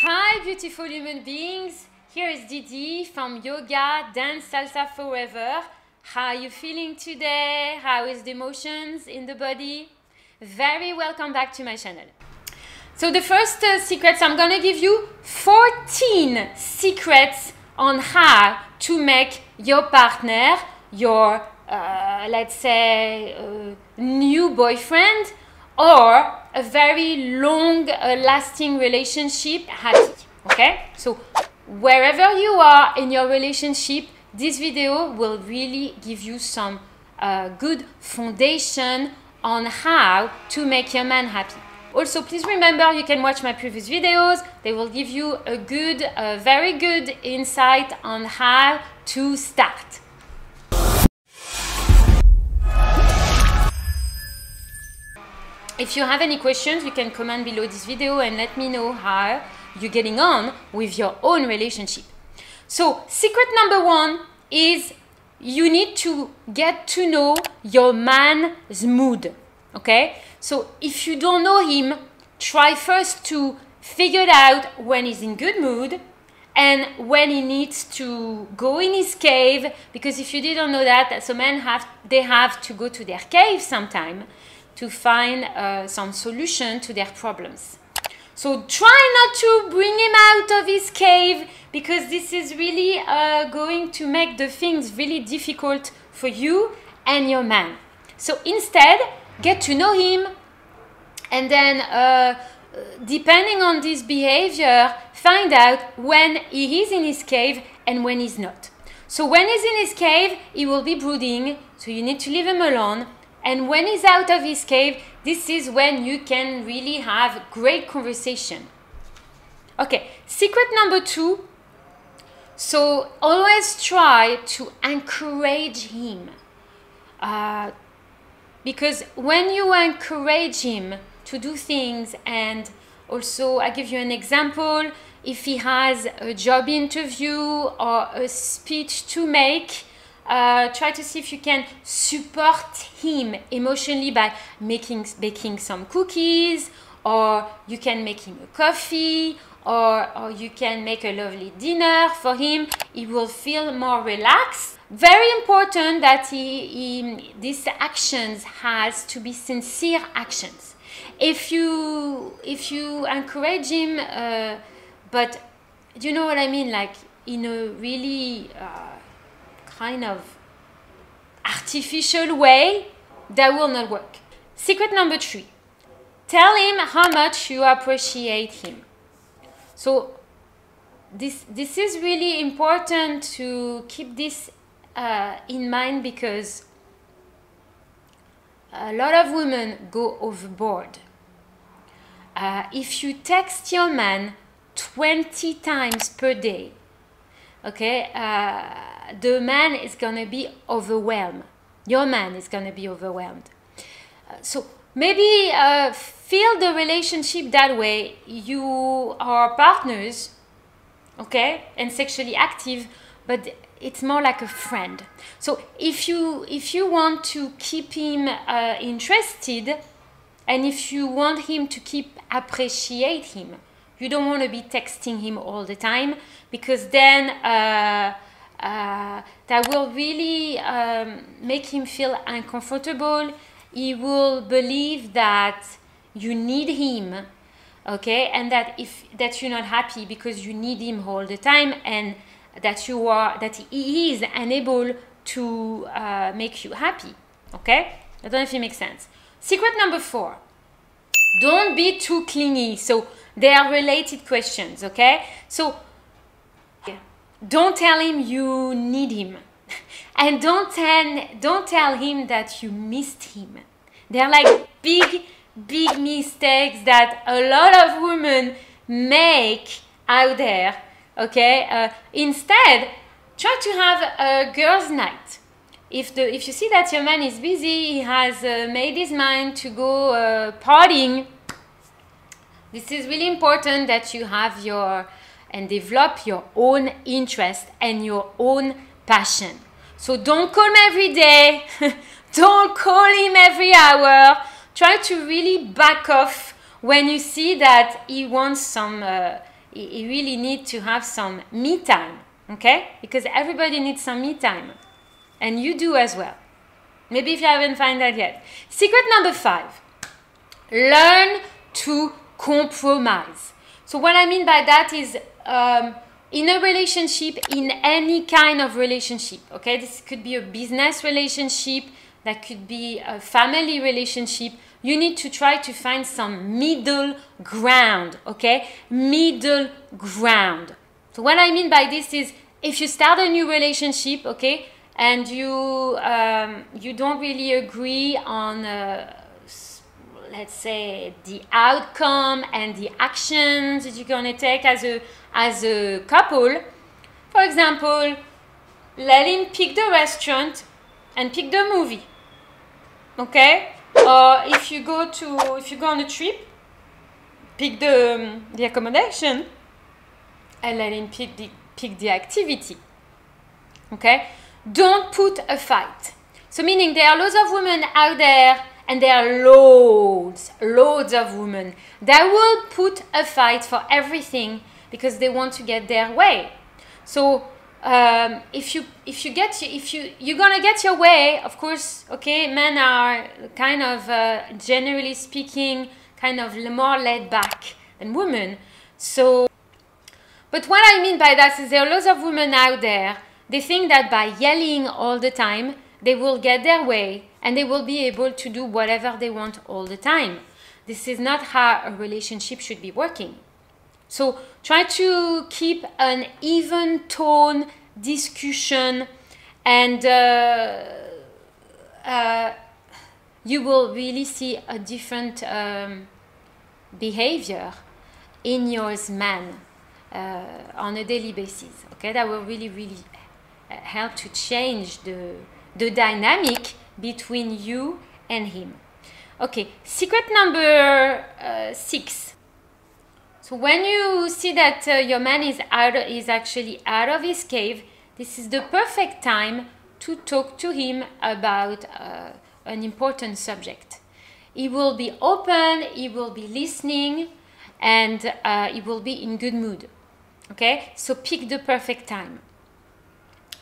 Hi beautiful human beings, here is Didi from Yoga Dance Salsa Forever. How are you feeling today? How is the emotions in the body? Very welcome back to my channel. So the first secrets, I'm gonna give you 14 secrets on how to make your partner, your let's say new boyfriend or a very long lasting relationship happy. Okay, so wherever you are in your relationship, this video will really give you some good foundation on how to make your man happy. Also, please remember you can watch my previous videos. They will give you a good, very good insight on how to start. If you have any questions, you can comment below this video and let me know how you're getting on with your own relationship. So, secret number one is you need to get to know your man's mood. Okay? So, if you don't know him, try first to figure out when he's in good mood and when he needs to go in his cave, because if you didn't know that, so men have to go to their cave sometime to find some solution to their problems. So try not to bring him out of his cave, because this is really going to make the things really difficult for you and your man. So instead, get to know him, and then depending on this behavior, find out when he is in his cave and when he's not. So when he's in his cave, he will be brooding, so you need to leave him alone. And when he's out of his cave, this is when you can really have great conversation. Okay, secret number two. So always try to encourage him. Because when you encourage him to do things, and also I give you an example, if he has a job interview or a speech to make, try to see if you can support him emotionally by baking some cookies, or you can make him a coffee, or you can make a lovely dinner for him. He will feel more relaxed. Very important that these actions has to be sincere actions. If you encourage him, but you know what I mean, like in a really kind of artificial way, that will not work. Secret number three, tell him how much you appreciate him. So this is really important to keep this in mind, because a lot of women go overboard. If you text your man 20 times per day, okay, the man is gonna be overwhelmed. Your man is gonna be overwhelmed. So maybe feel the relationship that way. You are partners, okay, and sexually active, but it's more like a friend. So if you want to keep him interested, and if you want him to keep appreciate him, you don't want to be texting him all the time, because then that will really make him feel uncomfortable. He will believe that you need him, okay, and that you're not happy because you need him all the time, and that he is unable to make you happy. Okay, I don't know if it makes sense. Secret number four, don't be too clingy. So they are related questions, okay? So don't tell him you need him, and don't tell him that you missed him. They're like big mistakes that a lot of women make out there, okay? Instead, try to have a girls' night. If you see that your man is busy, he has made his mind to go partying, this is really important that you have and develop your own interest and your own passion. So don't call him every day, don't call him every hour. Try to really back off when you see that he wants some he really needs to have some me time, okay? Because everybody needs some me time. And you do as well. Maybe if you haven't found that yet. Secret number 5. Learn to compromise. So what I mean by that is in a relationship, in any kind of relationship, okay? This could be a business relationship, that could be a family relationship. You need to try to find some middle ground, okay? Middle ground. So what I mean by this is if you start a new relationship, okay, and you don't really agree on let's say the outcome and the actions that you're gonna take as a couple. For example, let him pick the restaurant and pick the movie, okay? Or if you go on a trip, pick the accommodation and let him pick the activity, okay? Don't put a fight. So meaning there are lots of women out there, and there are loads of women that will put a fight for everything because they want to get their way. So if you're gonna get your way, of course, okay, men are kind of generally speaking kind of more laid back than women. So, but what I mean by that is there are lots of women out there. They think that by yelling all the time, they will get their way and they will be able to do whatever they want all the time. This is not how a relationship should be working. So try to keep an even tone discussion, and you will really see a different behavior in your man on a daily basis. Okay, that will really help to change the dynamic between you and him. Okay, secret number 6. So when you see that your man is actually out of his cave, this is the perfect time to talk to him about an important subject. He will be open, he will be listening, and he will be in good mood. Okay, so pick the perfect time.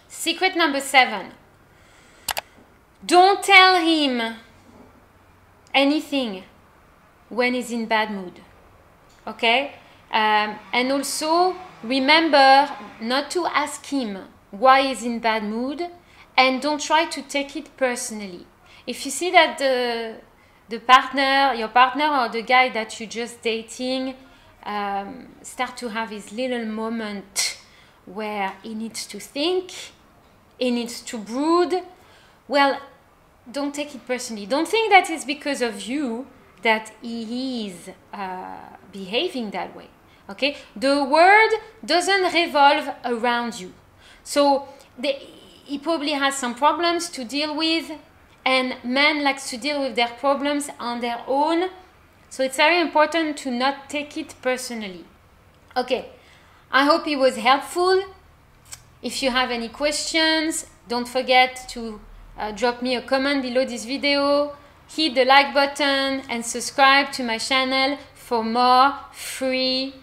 Secret number 7. Don't tell him anything when he's in bad mood. Okay? And also remember not to ask him why he's in bad mood, and don't try to take it personally. If you see that your partner or the guy that you're just dating start to have his little moment where he needs to think, he needs to brood, well, don't take it personally. Don't think that it's because of you that he is behaving that way. Okay? The world doesn't revolve around you. So he probably has some problems to deal with, and men likes to deal with their problems on their own. So it's very important to not take it personally. Okay, I hope it was helpful. If you have any questions, don't forget to drop me a comment below this video, hit the like button, and subscribe to my channel for more free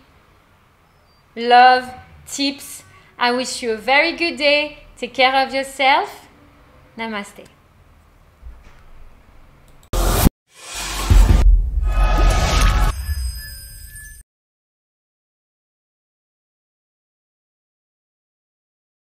love tips. I wish you a very good day. Take care of yourself. Namaste.